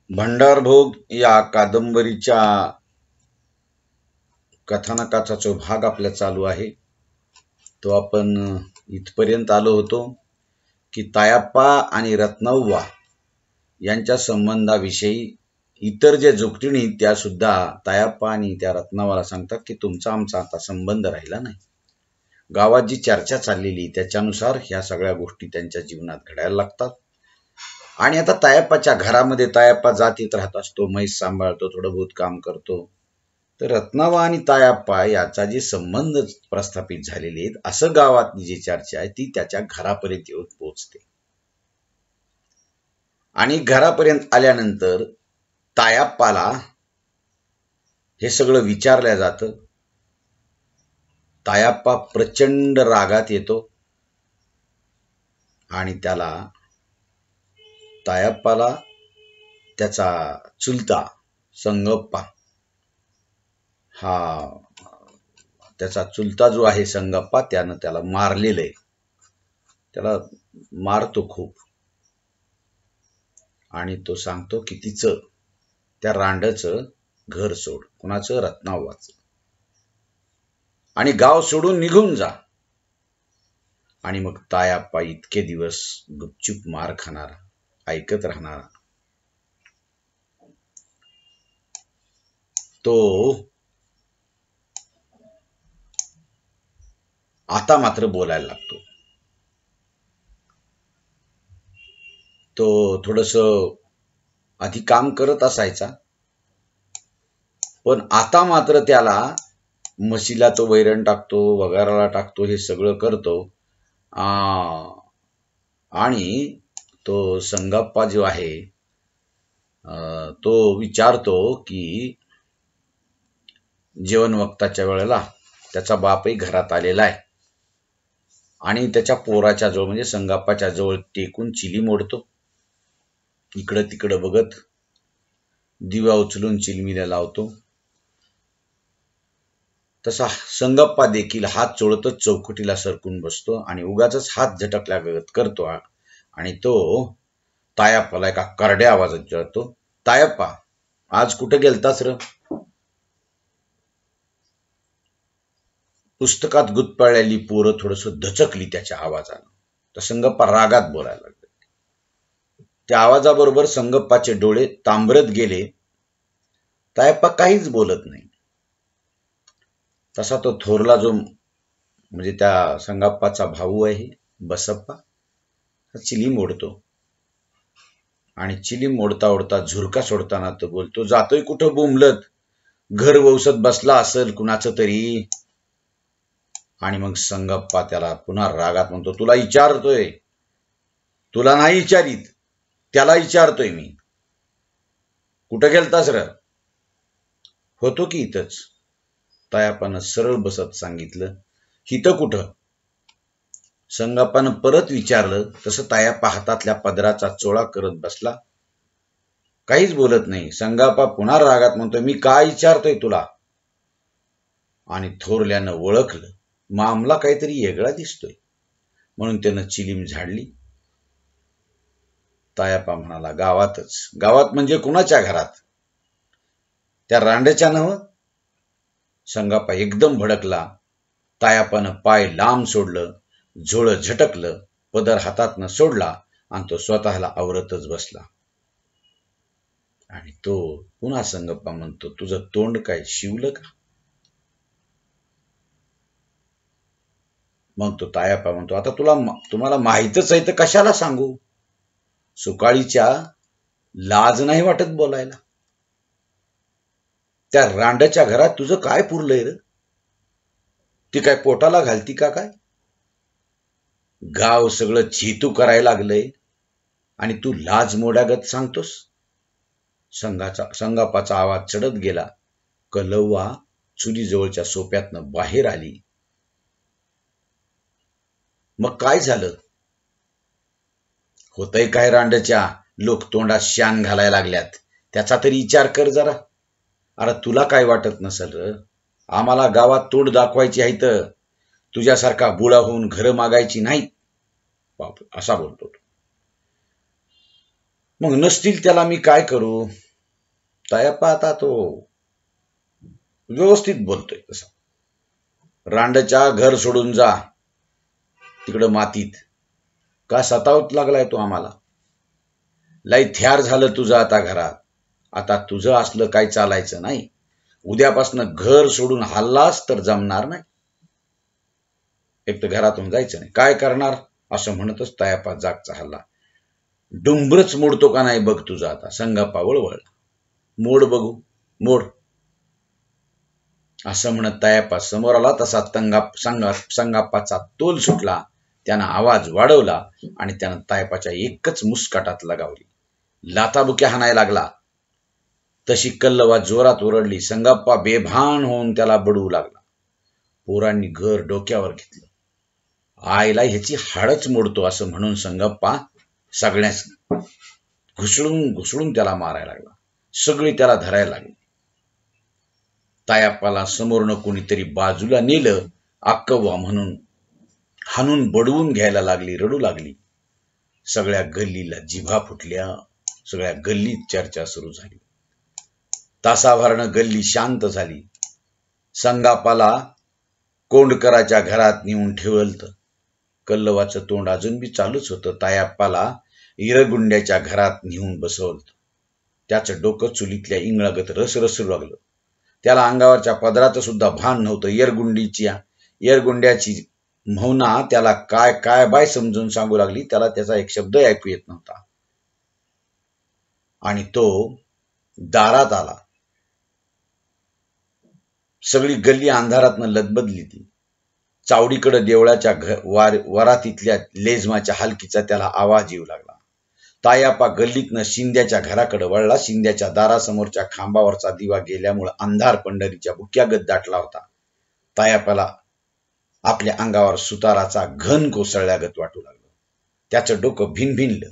भंडारभोग या कादंबरीच्या कथानकाचा जो भाग आपल्या चालू आहे तो आपण इथपर्यंत आलो होतो की तायाप्पा आणि रत्नव्वा यांच्या संबंधाविषयी इतर जे जोगतिणी त्या सुद्धा तायाप्पा आणि त्या रत्नव्वाला सांगतात की तुमचा आमचा आता संबंध राहिला नाही. गावात जी चर्चा चाललेली त्याच्यानुसार ह्या सगळ्या गोष्टी त्यांच्या जीवनात घडायला लागतात. आणि आता तायाप्पाच्या घरामध्ये तायाप्पा जातीत राहत असतो, म्हैस सांभाळतो, थोडं बहुत काम करतो. तर रत्नावा आणि तायाप्पा याचा जे संबंध प्रस्थापित झालेले आहेत असं गावातली जी चर्चा आहे ती त्याच्या घरापर्यंत येऊन पोहोचते. आणि घरापर्यंत आल्यानंतर तायाप्पाला हे सगळं विचारलं जातं. तायाप्पा प्रचंड रागात येतो आणि तायाप्पाला त्याचा चुलता संगप्पा त्याचा चुलता जो आहे संगप्पा त्यानं त्याला मारलेलं आहे. त्याला मारतो खूप आणि तो सांगतो की तिचं त्या रांडचं घर सोड, कुणाचं? रत्नाव्वाचं, आणि गाव सोडून निघून जा. आणि मग तायाप्पा इतके दिवस गुपचूप मार खाणारा, ऐकत राहणारा, तो आता मात्र बोलायला लागतो. तो थोडस आधी काम करत असायचा पण आता मात्र त्याला म्हशीला तो वैरण टाकतो, वगाराला टाकतो, हे सगळं करतो. आणि तो संगप्पा जो आहे तो विचारतो की जेवण वक्ताच्या वेळेला त्याचा बापही घरात आलेला आहे आणि त्याच्या पोराच्या जवळ म्हणजे संगप्पाच्या जवळ टेकून चिली मोडतो. इकडं तिकडं बघत दिवा उचलून चिलमीला लावतो. तसा संगप्पा देखील हात चोळतच चौकटीला सरकून बसतो आणि उगाच हात झटकल्यागत करतो. आणि तो तायाप्पाला एका करड्या आवाजात विचारतो, तायाप्पा आज कुठे गेलतास र? पुस्तकात गुदपाळलेली पोरं थोडस धचकली त्याच्या आवाजानं. तर संगप्पा रागात बोलायला लागले. त्या आवाजाबरोबर संगप्पाचे डोळे तांबरत गेले. तायाप्पा काहीच बोलत नाही. तसा तो थोरला जो म्हणजे त्या संगप्पाचा भाऊ आहे बसप्पा, चिली मोडतो आणि चिली मोडता ओढता झुरका सोडताना तो बोलतो, जातोय कुठं बोंबलत? घर वौसत बसला असेल कुणाचं तरी. आणि मग संगप्पा त्याला पुन्हा रागात म्हणतो, तुला विचारतोय, तुला नाही विचारित, त्याला विचारतोय मी, कुठं गेलतास र? होतो की इथंच. तायाप्पानं सरळ बसत सांगितलं, हिथं कुठं? संगप्पानं परत विचारलं तसं तायाप्पा हातातल्या पदराचा चोळा करत बसला, काहीच बोलत नाही. संगप्पा पुन्हा रागात म्हणतोय, मी काय विचारतोय तुला? आणि थोरल्यानं ओळखलं मामला काहीतरी वेगळा दिसतोय म्हणून त्यानं चिलीम झाडली. तायाप्पा म्हणाला, गावातच. गावात म्हणजे कुणाच्या घरात? त्या रांडच्या नव्ह? संगप्पा एकदम भडकला. तायाप्पानं पाय लांब सोडलं, झोळ झटकलं, पदर हातातनं सोडला आणि तो स्वतःला आवरतच बसला. आणि तो पुन्हा संगप्पा म्हणतो, तुझं तोंड काय शिवलं का? मग तो तायाप्पा म्हणतो, आता तुम्हाला माहीतच आहे तर कशाला सांगू? सुकाळीच्या लाज नाही वाटत बोलायला? त्या रांडच्या घरात तुझं काय पुरलंय रे? ती काय पोटाला घालती का काय? गाव सगळं चीतू करायला लागलंय आणि तू लाज मोड्यागत सांगतोस? संगप्पाचा आवाज चढत गेला. कलव्वा चुलीजवळच्या सोप्यातनं बाहेर आली. मग काय झालं? होतंय काय रांडच्या? लोक तोंडात शान घालायला लागल्यात, त्याचा तरी विचार कर जरा. अरे तुला काय वाटत नसल र? आम्हाला गावात तोड दाखवायची आहे तर तुझ्यासारखा बुळा होऊन घरं मागायची नाहीत. असा बोलतो. मग नसतील त्याला मी काय करू? तायप्पा आता तो व्यवस्थित बोलतोय तसा. रांडच्या घर सोडून जा तिकडं मातीत. का सतावत लागलाय तो आम्हाला? लय थ्यार झालं तुझं आता घरात. आता तुझं असलं काही चालायचं नाही. उद्यापासनं घर सोडून हल्लास तर जमणार नाही. एक तर घरातून जायचं नाही. काय करणार असं म्हणतच तायप्पा जागचा हल्ला. डुंबरच मोडतो का नाही बघ तुझा आता. संगाप्पा वळवळला. मोड बघू, मोड असं म्हणत तायप्पा समोर आला. तसा संगाप्पाचा तोल सुटला. त्यानं आवाज वाढवला आणि त्यानं तायप्पाच्या एकच मुस्काटात लगावली. लाताबुक्या हाणायला लागला. तशी कल्लवा जोरात ओरडली. संगाप्पा बेभान होऊन त्याला बडवू लागला. पोरांनी घर डोक्यावर घेतलं. आईला ह्याची हाडच मोडतो असं म्हणून संगाप्पा सगळ्याच घुसळून त्याला मारायला लागला. सगळी त्याला धरायला लागली. तायप्पाला समोरनं कोणीतरी बाजूला नेलं. अक्कव्वा म्हणून हाणून बडवून घ्यायला लागली. रडू लागली. सगळ्या गल्लीला जिभा फुटल्या. सगळ्या गल्लीत चर्चा सुरू झाली. तासाभरानं गल्ली शांत झाली. संगाप्पाला कोंडकराच्या घरात नेऊन ठेवलं. कल्लवाचं तोंड अजून बी चालूच होतं. तायप्पाला इरगुंड्याच्या घरात नेऊन बसवलं. त्याचं डोकं चुलीतल्या इंगळागत रसरसू लागलं. त्याला अंगावरच्या पदराचं सुद्धा भान नव्हतं. येरगुंड्याची म्हवना त्याला काय काय बाय समजून सांगू लागली. त्याला त्याचा एक शब्द ऐकू येत नव्हता. आणि तो दारात आला. सगळी गल्ली अंधारातनं लदबदली ती. चावडीकडे देवळाच्या वरातीतल्या लेझमाच्या हलकीचा त्याला आवाज येऊ लागला. तायप्पा गल्लीतनं शिंद्याच्या घराकडे वळला. शिंद्याच्या दारासमोरच्या खांबावरचा दिवा गेल्यामुळे अंधार पंढरीच्या बुक्यागत दाटला होता. तायप्पाला आपल्या अंगावर सुताराचा घन कोसळल्यागत वाटू लागलं. त्याचं डोकं भिनभिनलं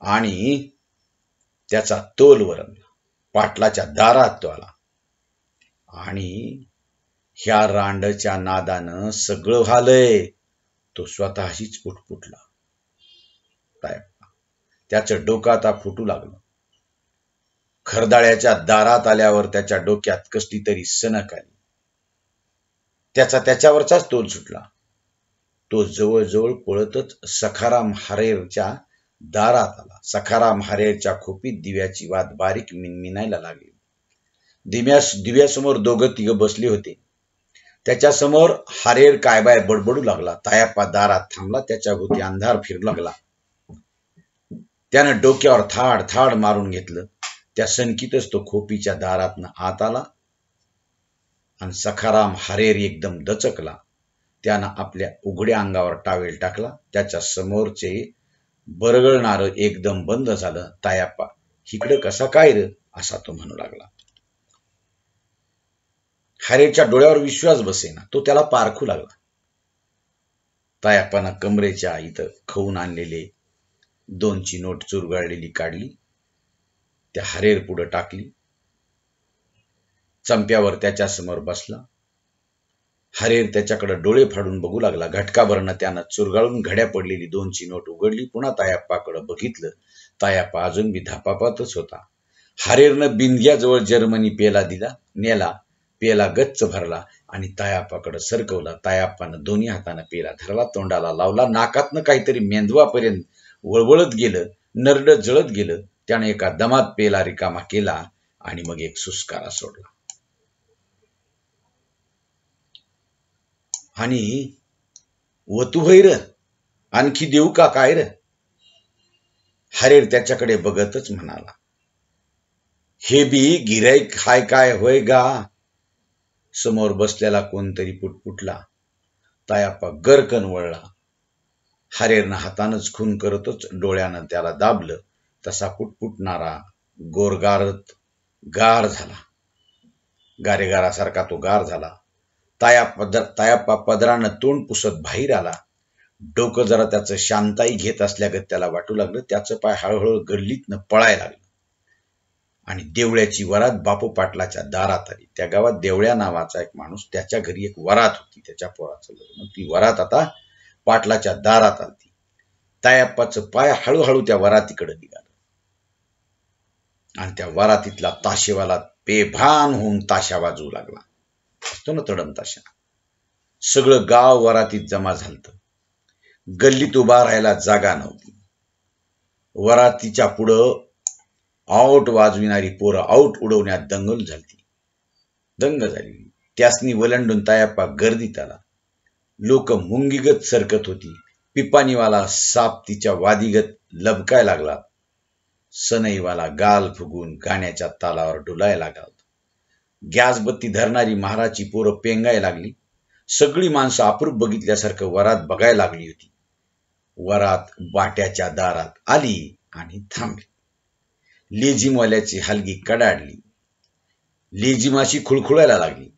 आणि त्याचा तोल वरमला. पाटलाच्या दारात तो आला आणि ह्या रांडच्या नादानं सगळं झालंय. तो स्वतःशीच पुटपुटला. तायप्पा त्याचं डोकं आता फुटू लागलं. खरदाळ्याच्या दारात आल्यावर त्याच्या डोक्यात कसली तरी सनक आली. त्याच्यावरचाच तोल सुटला. तो जवळजवळ पळतच सखाराम हारेरच्या दारात आला. सखाराम हारेरच्या खोपीत दिव्याची वात बारीक मिनमिनायला लागली. दिव्यासमोर दोघं तिघं बसले होते. त्याच्यासमोर हारेर काय बाय बडबडू लागला. तायप्पा दारात थांबला. त्याच्या भोवती अंधार फिरू लागला. त्यानं डोक्यावर थाड थाड मारून घेतलं. त्या सनकीतच तो खोपीच्या दारातनं आत आला आणि सखाराम हारेर एकदम दचकला. त्यानं आपल्या उघड्या अंगावर टावेल टाकला. त्याच्या समोरचे बरगळणारं एकदम बंद झालं. तायप्पा इकडं कसा काय रे असा तो म्हणू लागला. हारेरच्या डोळ्यावर विश्वास बसेना. तो त्याला पारखू लागला. तायप्पानं कमरेच्या इथं खाऊन आणलेले 2ची नोट चुरगाळलेली काढली. त्या हारेर पुढे टाकली. चंप्यावर त्याच्यासमोर बसला. हारेर त्याच्याकडे डोळे फाडून बघू लागला. घटकाभरनं त्यानं चुरगाळून घड्या पडलेली 2ची नोट उघडली. पुन्हा तायप्पाकडे बघितलं. तायप्पा अजून बी धापापातच होता. हारेरनं बिंदग्याजवळ जर्मनी पेला नेला. पेला गच्च भरला आणि तायप्पाकडे सरकवला. तायप्पानं दोन्ही हातानं पेला धरला. तोंडाला लावला. नाकातनं काहीतरी मेंदवापर्यंत वळवळत गेलं. नरड जळत गेलं. त्याने एका दमात पेला रिकामा केला आणि मग एक सुस्कारा सोडला. आणि वतू भैर आणखी देऊ का काय र? हारेर त्याच्याकडे बघतच म्हणाला. हे बी गिराईक हाय काय होय गा? समोर बसलेला कोणतरी पुटपुटला. तायप्पा गरकन वळला. हारेरनं हातानंच खून करतच डोळ्यानं त्याला दाबलं. तसा पुटपुटणारा गोरगारत गार झाला. गारेगारासारखा तो गार झाला. तायप्पा पदरानं तोंड पुसत बाहेर आला. डोकं जरा त्याचं शांताई घेत असल्यागत त्याला वाटू लागलं. त्याचं पाय हळूहळू गल्लीतनं पळायला लागलं आणि देवळ्याची वरात बापू पाटलाच्या दारात आली. त्या गावात देवळ्या नावाचा एक माणूस, त्याच्या घरी एक वरात होती. त्याच्या पोराचं लग्न. ती वरात आता पाटलाच्या दारात आली. तायाप्पाचं पाय हळूहळू त्या वरातीकडे निघालं आणि त्या वरातीतला ताशेवाला बेभान होऊन ताशा वाजवू लागला. असतो ना तडम ताशा. सगळं गाव वरातीत जमा झालत. गल्लीत उभा राहायला जागा नव्हती. वरातीच्या पुढं आऊट वाजविणारी पोरं आऊट उडवण्यात दंग झाली. त्यासनी वलंडून तायाप्पा गर्दीत आला. लोक मुंगीगत सरकत होती. पिपाणीवाला साप तिच्या वादीगत लबकाय लागला. सनईवाला गाल फुगून गाण्याच्या तालावर डुलाय लागला. गॅसबत्ती धरणारी महाराची पोरं पेंगाय लागली. सगळी माणसं अप्रूप बघितल्यासारखं वरात बघायला लागली होती. वरात बाट्याच्या दारात आली आणि थांबली. लेझिमवाल्याची हलगी कडाडली. लेझिमाशी खुळखुळायला लागली.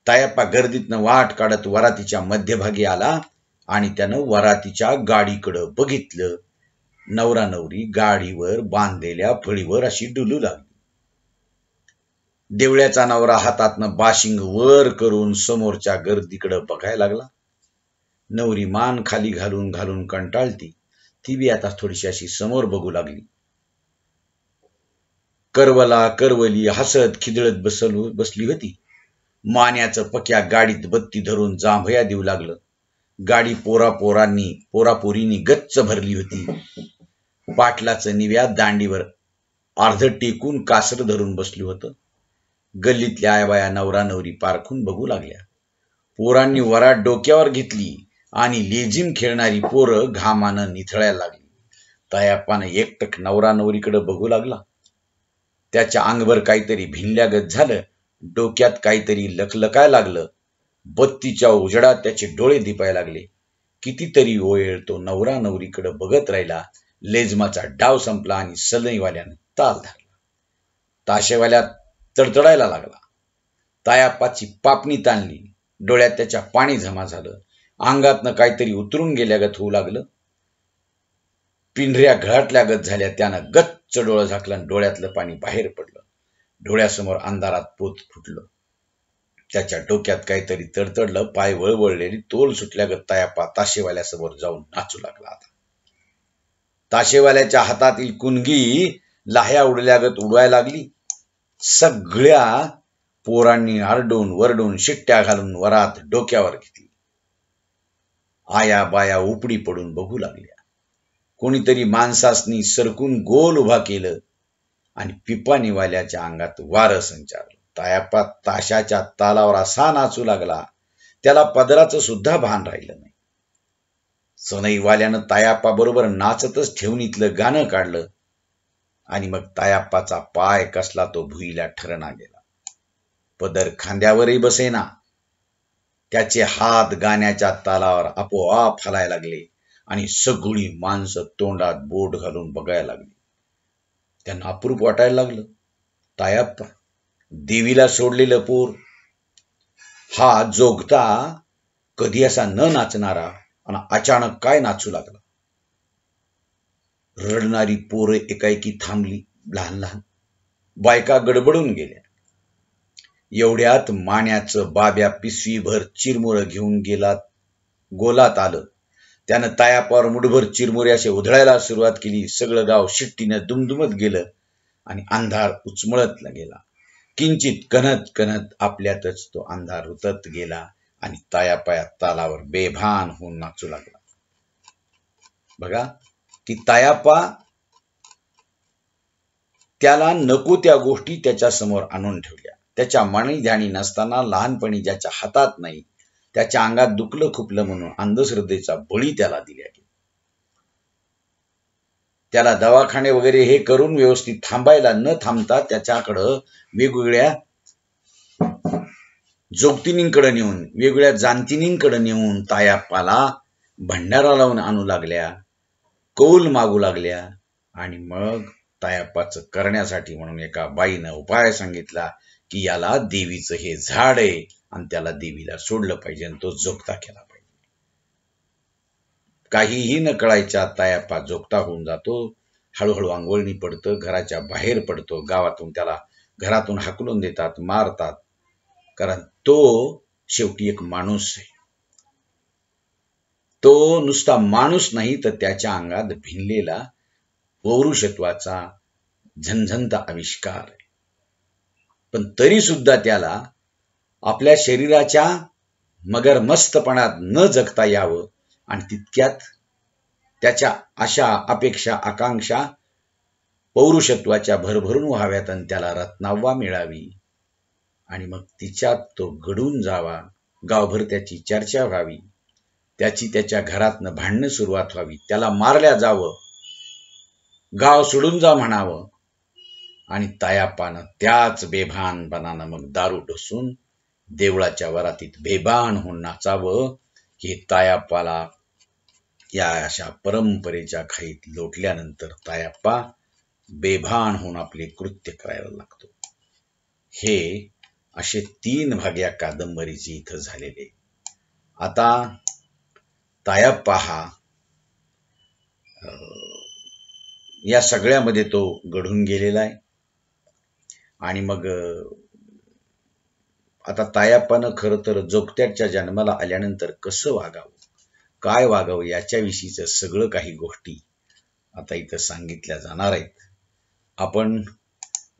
तायाप्पा गर्दीतनं वाट काढत वरातीच्या मध्यभागी आला आणि त्यानं वरातीच्या गाडीकडं बघितलं. नवरा नवरी गाडीवर बांधलेल्या फळीवर अशी डुलू लागली. देवळ्याचा नवरा हातातनं बाशिंग वर करून समोरच्या गर्दीकडे बघायला लागला. नवरी मान खाली घालून घालून कंटाळती. ती बी आता थोडीशी अशी समोर बघू लागली. करवला करवली हसत खिदळत बसली होती. मान्याचं पक्या गाडीत बत्ती धरून जांभया देऊ लागलं. गाडी पोरापोरींनी गच्च भरली होती. पाटलाचं निव्या दांडीवर अर्ध टेकून कासर धरून बसलं होतं. गल्लीतल्या आयबाया नवरा नवरी पारखून बघू लागल्या. पोरांनी वरात डोक्यावर घेतली आणि लेझिम खेळणारी पोरं घामानं निथळायला लागली. तायाप्पानं एकटक नवरा नवरीकडे बघू लागला. त्याच्या अंगभर काहीतरी भिनल्यागत झालं. डोक्यात काहीतरी लखलकाय लागलं. बत्तीच्या उजेडात त्याचे डोळे दिपायला लागले. कितीतरी वेळ तो नवरा नवरीकडे बघत राहिला. लेझमाचा डाव संपला आणि सनईवाल्यानं ताल धरला. ताशेवाल्यात तडतडायला लागला. तायाप्पाची पापणी ताणली. डोळ्यात त्याच्या पाणी जमा झालं. अंगातनं काहीतरी उतरून गेल्यागत होऊ लागलं. पिंढऱ्या घाटल्यागत झाल्या. त्यानं गच्च डोळं झाकलं. डोळ्यातलं पाणी बाहेर पडलं. डोळ्यासमोर अंधारात पोत फुटलं. त्याच्या डोक्यात काहीतरी तडतडलं. पाय वळवळलेली तोल सुटल्यागत तायाप्पा ताशेवाल्यासमोर जाऊन नाचू लागला. आता ताशेवाल्याच्या हातातील कुणगी लाह्या उडल्यागत उडवायला लागली. सगळ्या पोरांनी आरडून वरडून शिट्ट्या घालून वरात डोक्यावर घेतली. आया बाया उपडी पडून बघू लागल्या. कोणीतरी माणसासनी सरकून गोल उभा केलं आणि पिपाणीवाल्याच्या अंगात वारं संचारलं. तायाप्पा ताशाच्या तालावर असा नाचू लागला त्याला पदराचं सुद्धा भान राहिलं नाही. सनईवाल्यानं तायाप्पा बरोबर नाचतच ठेवणीतलं गाणं काढलं आणि मग तायाप्पाचा पाय कसला तो भुईला ठरणा गेला. पदर खांद्यावरही बसेना. त्याचे हात गाण्याच्या तालावर आपोआप हलायला लागले आणि सगळी माणसं तोंडात बोट घालून बघायला लागली. त्यांना अप्रूप वाटायला लागलं. तायाप्पा देवीला सोडलेलं पोर, हा जोगता कधी असा न नाचणारा आणि अचानक काय नाचू लागला. रडणारी पोरं एकाएकी थांबली. लहान लहान बायका गडबडून गेल्या. एवढ्यात माण्याचं बाब्या पिशवीभर चिरमुरं घेऊन गोलात आलं. त्यानं तायाप्पावर मुठभर चिरमुरे असे उधळायला सुरुवात केली. सगळं गाव शिट्टीनं दुमदुमत गेलं आणि अंधार उचमळत गेला. किंचित कणत कणत आपल्यातच तो अंधार रुतत गेला आणि तायापाया तालावर बेभान होऊन नाचू लागला. बघा की तायाप्पा त्याला नको त्या गोष्टी त्याच्या समोर आणून ठेवल्या. त्याच्या मनी ध्यानी नसताना लहानपणी ज्याच्या हातात नाही त्याच्या अंगात दुखलं खुपलं म्हणून अंधश्रद्धेचा बळी त्याला दिल्या गेला. त्याला दवाखाने वगैरे हे करून व्यवस्थित थांबायला न थांबता त्याच्याकडं वेगवेगळ्या जोगतिनींकडे नेऊन वेगवेगळ्या जाणतिनींकडे नेऊन तायाप्पाला भंडारा लावून आणू लागल्या, कौल मागू लागल्या. आणि मग तायाप्पाचं करण्यासाठी म्हणून एका बाईनं उपाय सांगितला की याला देवीचं हे झाड आहे आणि त्याला देवीला सोडलं पाहिजे आणि तो जोगता केला पाहिजे. काहीही न कळायच्या तायाप्पा जोगता होऊन जातो. हळूहळू अंघोळणी पडतं, घराच्या बाहेर पडतो. गावातून त्याला घरातून हाकलून देतात, मारतात, कारण तो शेवटी एक माणूस आहे. तो नुसता माणूस नाही तर त्याच्या अंगात भिनलेला पौरुषत्वाचा झणझणता आविष्कार आहे. पण तरी सुद्धा त्याला आपल्या शरीराच्या मगरमस्तपणात न जगता यावं आणि तितक्यात त्याच्या आशा अपेक्षा आकांक्षा पौरुषत्वाच्या भरभरून व्हाव्यात आणि त्याला रत्नाव्वा मिळावी आणि मग तिच्यात तो घडून जावा, गावभर त्याची चर्चा व्हावी, त्याची त्याच्या घरातनं भांडणं सुरुवात व्हावी, त्याला मारल्या जावं, गाव सोडून जा म्हणावं आणि तायाप्पानं त्याच बेभानपणानं मग दारू ढोसून देवळाच्या वरातीत बेभान होऊन नाचावं. की तायाप्पाला या अशा परंपरेच्या खाईत लोटल्यानंतर तायाप्पा बेभान होऊन आपले कृत्य करायला लागतो. हे असे 3 भाग या कादंबरीचे इथं झालेले. आता तायाप्पा हा या सगळ्यामध्ये तो घडून गेलेला आहे. आणि मग आता तायाप्पानं खरं तर जोगत्याच्या जन्माला आल्यानंतर कसं वागावं, काय वागावं याच्याविषयीचं सगळं काही गोष्टी आता इथं सांगितल्या जाणार आहेत. आपण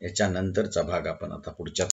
याच्या नंतरचा भाग आपण आता पुढच्या